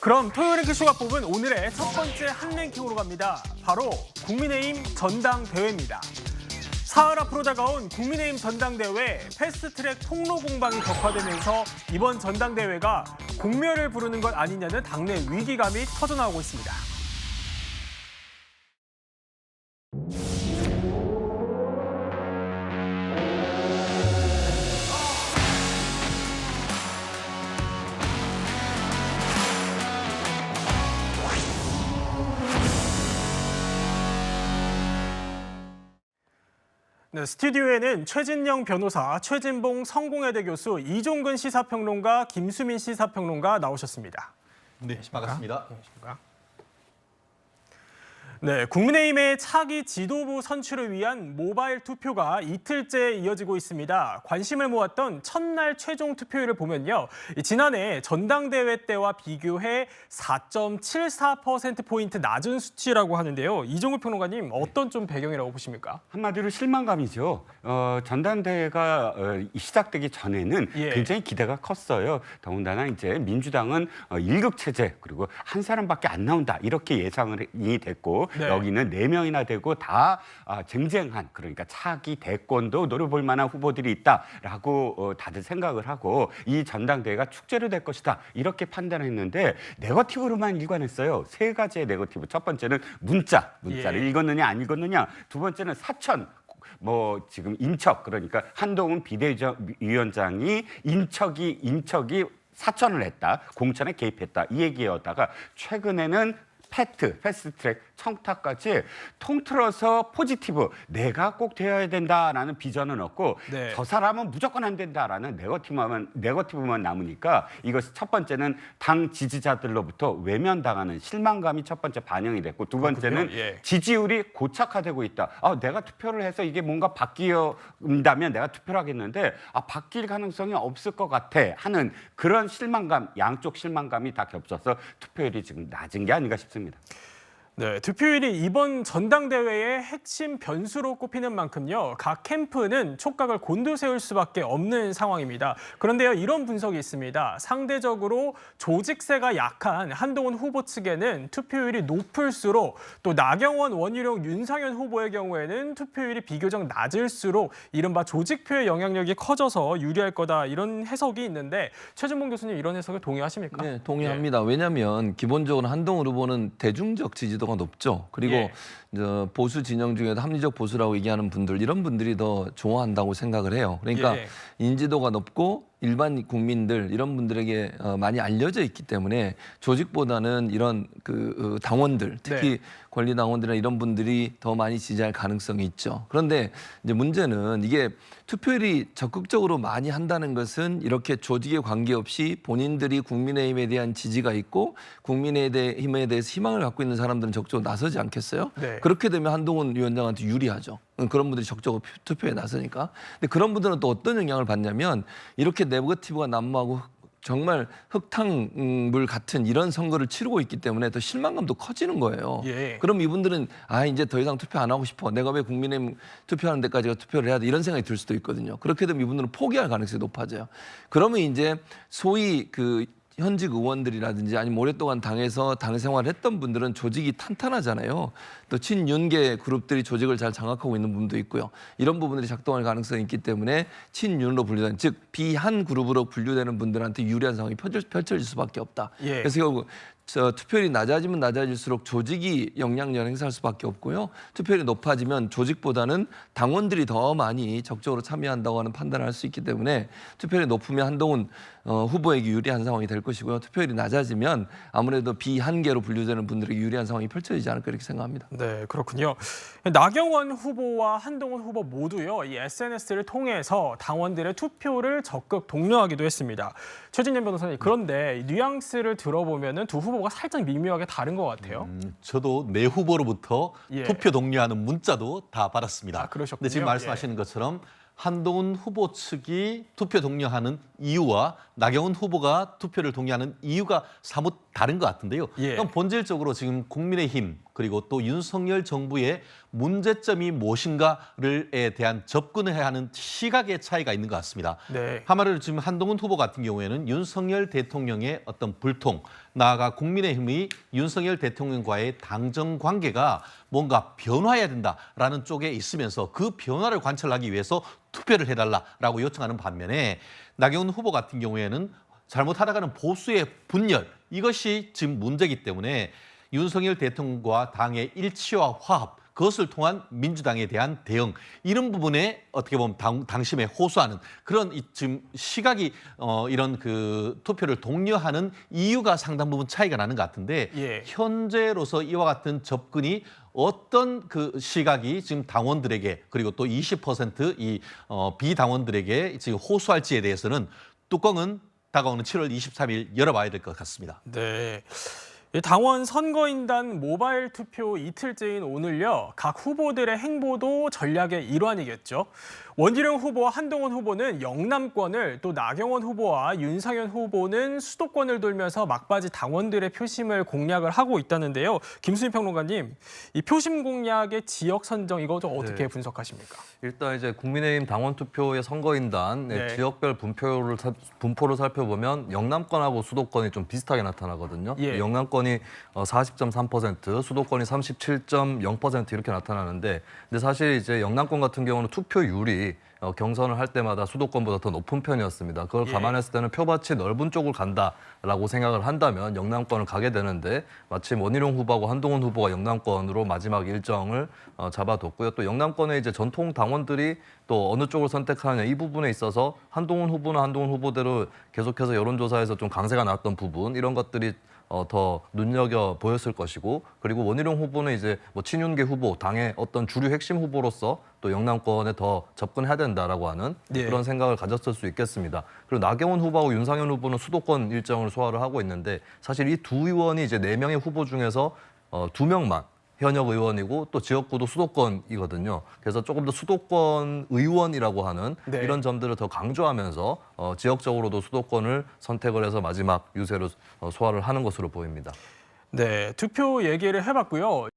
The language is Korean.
그럼 토요일 랭크쇼가 뽑은 오늘의 첫 번째 한랭킹으로 갑니다. 바로 국민의힘 전당대회입니다. 사흘 앞으로 다가온 국민의힘 전당대회 패스트트랙 통로 공방이 격화되면서 이번 전당대회가 공멸을 부르는 것 아니냐는 당내 위기감이 터져나오고 있습니다. 네, 스튜디오에는 최진영 변호사, 최진봉 성공회대 교수, 이종근 시사평론가, 김수민 시사평론가 나오셨습니다. 네, 반갑습니다. 네, 국민의힘의 차기 지도부 선출을 위한 모바일 투표가 이틀째 이어지고 있습니다. 관심을 모았던 첫날 최종 투표율을 보면요. 지난해 전당대회 때와 비교해 4.74%포인트 낮은 수치라고 하는데요. 이종근 평론가님, 어떤 좀 배경이라고 보십니까? 한마디로 실망감이죠. 전당대회가 시작되기 전에는 굉장히 기대가 컸어요. 더군다나 이제 민주당은 일극 체제 그리고 한 사람밖에 안 나온다 이렇게 예상이 됐고 여기는 4명이나 되고 다 쟁쟁한 그러니까 차기 대권도 노려볼 만한 후보들이 있다라고 다들 생각을 하고 이 전당대회가 축제로 될 것이다 이렇게 판단했는데 네거티브로만 일관했어요. 3가지의 네거티브. 첫 번째는 문자를 읽었느냐 안 읽었느냐. 두 번째는 사천. 지금 인척 그러니까 한동훈 비대위원장이 인척이 사천을 했다. 공천에 개입했다. 이 얘기였다가 최근에는 패스트트랙 청탁까지 통틀어서 포지티브 내가 꼭 되어야 된다라는 비전은 없고 저 사람은 무조건 안 된다라는 네거티브만 남으니까 이것이 첫 번째는 당 지지자들로부터 외면당하는 실망감이 첫 번째 반영이 됐고 두 번째는 지지율이 고착화되고 있다. 내가 투표를 해서 이게 뭔가 바뀐다면 내가 투표를 하겠는데 바뀔 가능성이 없을 것 같아 하는 그런 실망감, 양쪽 실망감이 다 겹쳐서 투표율이 지금 낮은 게 아닌가 싶습니다. 네, 투표율이 이번 전당대회의 핵심 변수로 꼽히는 만큼요. 각 캠프는 촉각을 곤두세울 수밖에 없는 상황입니다. 그런데요, 이런 분석이 있습니다. 상대적으로 조직세가 약한 한동훈 후보 측에는 투표율이 높을수록 또 나경원, 원희룡, 윤상현 후보의 경우에는 투표율이 비교적 낮을수록 이른바 조직표의 영향력이 커져서 유리할 거다 이런 해석이 있는데 최진봉 교수님 이런 해석에 동의하십니까? 네, 동의합니다. 왜냐하면 기본적으로 한동훈 후보는 대중적 지지도가 높죠. 그리고 보수 진영 중에도 합리적 보수라고 얘기하는 분들 이런 분들이 더 좋아한다고 생각을 해요. 그러니까 인지도가 높고 일반 국민들 이런 분들에게 많이 알려져 있기 때문에 조직보다는 이런 당원들 특히 권리 당원들이나 이런 분들이 더 많이 지지할 가능성이 있죠. 그런데 이제 문제는 이게 투표율이 적극적으로 많이 한다는 것은 이렇게 조직에 관계없이 본인들이 국민의힘에 대한 지지가 있고 국민의힘에 대해서 희망을 갖고 있는 사람들은 적극적으로 나서지 않겠어요? 그렇게 되면 한동훈 위원장한테 유리하죠. 그런 분들이 적극적으로 투표에 나서니까. 근데 그런 분들은 또 어떤 영향을 받냐면 이렇게 네거티브가 난무하고 정말 흙탕물 같은 이런 선거를 치르고 있기 때문에 더 실망감도 커지는 거예요. 그럼 이분들은 이제 더 이상 투표 안 하고 싶어. 내가 왜 국민의힘 투표하는 데까지 투표를 해야 돼. 이런 생각이 들 수도 있거든요. 그렇게 되면 이분들은 포기할 가능성이 높아져요. 그러면 이제 소위 현직 의원들이라든지 아니면 오랫동안 당에서 당 생활을 했던 분들은 조직이 탄탄하잖아요. 또 친윤계 그룹들이 조직을 잘 장악하고 있는 부분도 있고요. 이런 부분들이 작동할 가능성이 있기 때문에 친윤으로 분류되는 즉 비한 그룹으로 분류되는 분들한테 유리한 상황이 펼쳐질 수밖에 없다. 그래서 결국 투표율이 낮아지면 낮아질수록 조직이 영향력을 행사할 수밖에 없고요. 투표율이 높아지면 조직보다는 당원들이 더 많이 적극적으로 참여한다고 하는 판단을 할 수 있기 때문에 투표율이 높으면 한동훈 후보에게 유리한 상황이 될 것이고요. 투표율이 낮아지면 아무래도 비한계로 분류되는 분들에게 유리한 상황이 펼쳐지지 않을까 이렇게 생각합니다. 네, 그렇군요. 나경원 후보와 한동훈 후보 모두요. 이 SNS를 통해서 당원들의 투표를 적극 독려하기도 했습니다. 최진영 변호사님, 그런데 뉘앙스를 들어보면은 두 후보가 살짝 미묘하게 다른 것 같아요. 저도 내 후보로부터 투표 독려하는 문자도 다 받았습니다. 그러셨군요. 근데 지금 말씀하시는 것처럼 한동훈 후보 측이 투표 독려하는 이유와 나경원 후보가 투표를 독려하는 이유가 사뭇 다른 것 같은데요. 그럼 본질적으로 지금 국민의힘 그리고 또 윤석열 정부의 문제점이 무엇인가에 대한 접근을 해야 하는 시각의 차이가 있는 것 같습니다. 네. 한마디로 지금 한동훈 후보 같은 경우에는 윤석열 대통령의 어떤 불통, 나아가 국민의힘의 윤석열 대통령과의 당정 관계가 뭔가 변화해야 된다라는 쪽에 있으면서 그 변화를 관철하기 위해서 투표를 해달라라고 요청하는 반면에 나경원 후보 같은 경우에는 잘못하다가는 보수의 분열, 이것이 지금 문제이기 때문에 윤석열 대통령과 당의 일치와 화합, 그것을 통한 민주당에 대한 대응, 이런 부분에 어떻게 보면 당심에 호소하는 그런 지금 시각이 이런 그 투표를 독려하는 이유가 상당 부분 차이가 나는 것 같은데 예. 현재로서 이와 같은 접근이 어떤 그 시각이 지금 당원들에게 그리고 또 20%이 비당원들에게 지금 호소할지에 대해서는 뚜껑은 다가오는 7월 23일 열어봐야 될 것 같습니다. 네. 이 당원 선거인단 모바일 투표 이틀째인 오늘요. 각 후보들의 행보도 전략의 일환이겠죠. 원희룡 후보와 한동훈 후보는 영남권을, 또 나경원 후보와 윤상현 후보는 수도권을 돌면서 막바지 당원들의 표심을 공략을 하고 있다는데요. 김수민 평론가님, 이 표심 공략의 지역 선정 이거 좀 어떻게 분석하십니까? 일단 이제 국민의힘 당원 투표의 선거인단 네. 지역별 분포를 살펴보면 영남권하고 수도권이 좀 비슷하게 나타나거든요. 예. 영남권이 40.3%, 수도권이 37.0% 이렇게 나타나는데, 근데 사실 이제 영남권 같은 경우는 투표율이 경선을 할 때마다 수도권보다 더 높은 편이었습니다. 그걸 예. 감안했을 때는 표밭이 넓은 쪽을 간다라고 생각을 한다면 영남권을 가게 되는데, 마침 원희룡 후보하고 한동훈 후보가 영남권으로 마지막 일정을 잡아뒀고요. 또 영남권의 이제 전통 당원들이 또 어느 쪽을 선택하느냐, 이 부분에 있어서 한동훈 후보는 한동훈 후보대로 계속해서 여론조사에서 좀 강세가 나왔던 부분, 이런 것들이 더 눈여겨 보였을 것이고, 그리고 원희룡 후보는 이제 뭐 친윤계 후보, 당의 어떤 주류 핵심 후보로서 또 영남권에 더 접근해야 된다라고 하는 네. 그런 생각을 가졌을 수 있겠습니다. 그리고 나경원 후보하고 윤상현 후보는 수도권 일정을 소화를 하고 있는데, 사실 이 두 의원이 이제 4명의 후보 중에서 2명만 현역 의원이고 또 지역구도 수도권이거든요. 그래서 조금 더 수도권 의원이라고 하는 네. 이런 점들을 더 강조하면서 지역적으로도 수도권을 선택을 해서 마지막 유세로 소화를 하는 것으로 보입니다. 네, 투표 얘기를 해봤고요.